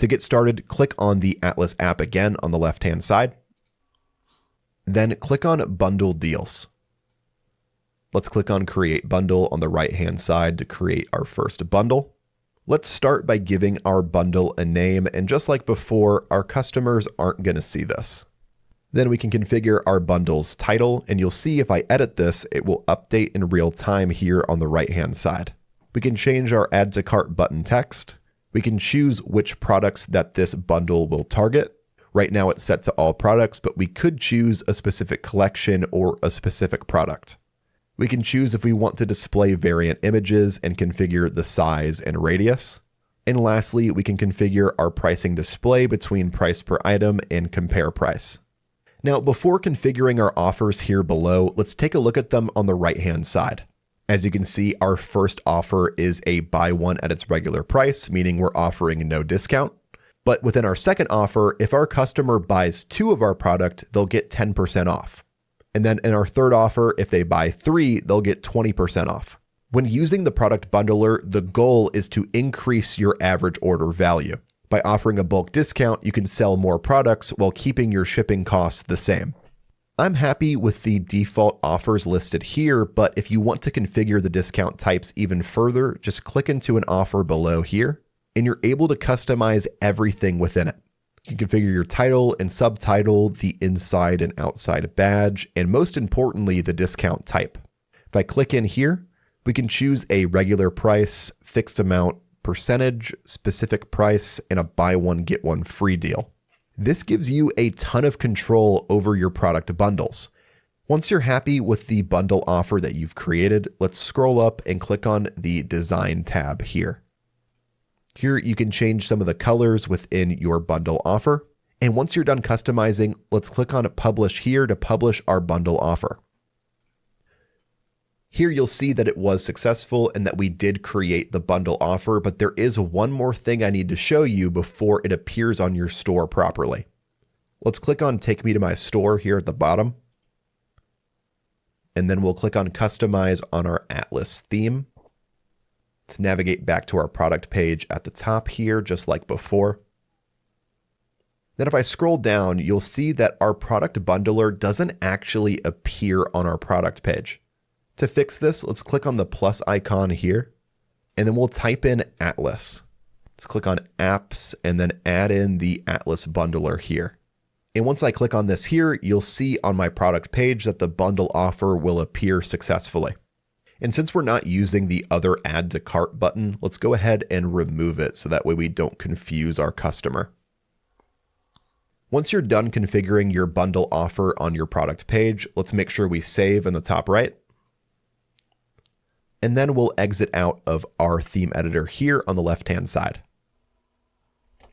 To get started, click on the Atlas app again on the left-hand side. Then click on Bundle Deals. Let's click on Create Bundle on the right-hand side to create our first bundle. Let's start by giving our bundle a name, and just like before, our customers aren't going to see this. Then we can configure our bundle's title, and you'll see if I edit this, it will update in real time here on the right-hand side. We can change our Add to Cart button text. We can choose which products that this bundle will target. Right now it's set to all products, but we could choose a specific collection or a specific product. We can choose if we want to display variant images and configure the size and radius. And lastly, we can configure our pricing display between price per item and compare price. Now, before configuring our offers here below, let's take a look at them on the right-hand side. As you can see, our first offer is a buy one at its regular price, meaning we're offering no discount. But within our second offer, if our customer buys 2 of our product, they'll get 10% off. And then in our third offer, if they buy 3, they'll get 20% off. When using the product bundler, the goal is to increase your average order value. By offering a bulk discount, you can sell more products while keeping your shipping costs the same. I'm happy with the default offers listed here, but if you want to configure the discount types even further, just click into an offer below here, and you're able to customize everything within it. You can configure your title and subtitle, the inside and outside badge, and most importantly, the discount type. If I click in here, we can choose a regular price, fixed amount, percentage, specific price, and a buy one, get one free deal. This gives you a ton of control over your product bundles. Once you're happy with the bundle offer that you've created, let's scroll up and click on the Design tab here. Here you can change some of the colors within your bundle offer. And once you're done customizing, let's click on Publish here to publish our bundle offer. Here you'll see that it was successful and that we did create the bundle offer, but there is one more thing I need to show you before it appears on your store properly. Let's click on Take Me to My Store here at the bottom. And then we'll click on Customize on our Atlas theme. To navigate back to our product page at the top here, just like before. Then if I scroll down, you'll see that our product bundler doesn't actually appear on our product page. To fix this, let's click on the plus icon here, and then we'll type in Atlas. Let's click on Apps and then add in the Atlas bundler here. And once I click on this here, you'll see on my product page that the bundle offer will appear successfully. And since we're not using the other Add to Cart button, let's go ahead and remove it so that way we don't confuse our customer. Once you're done configuring your bundle offer on your product page, let's make sure we save in the top right. And then we'll exit out of our theme editor here on the left-hand side.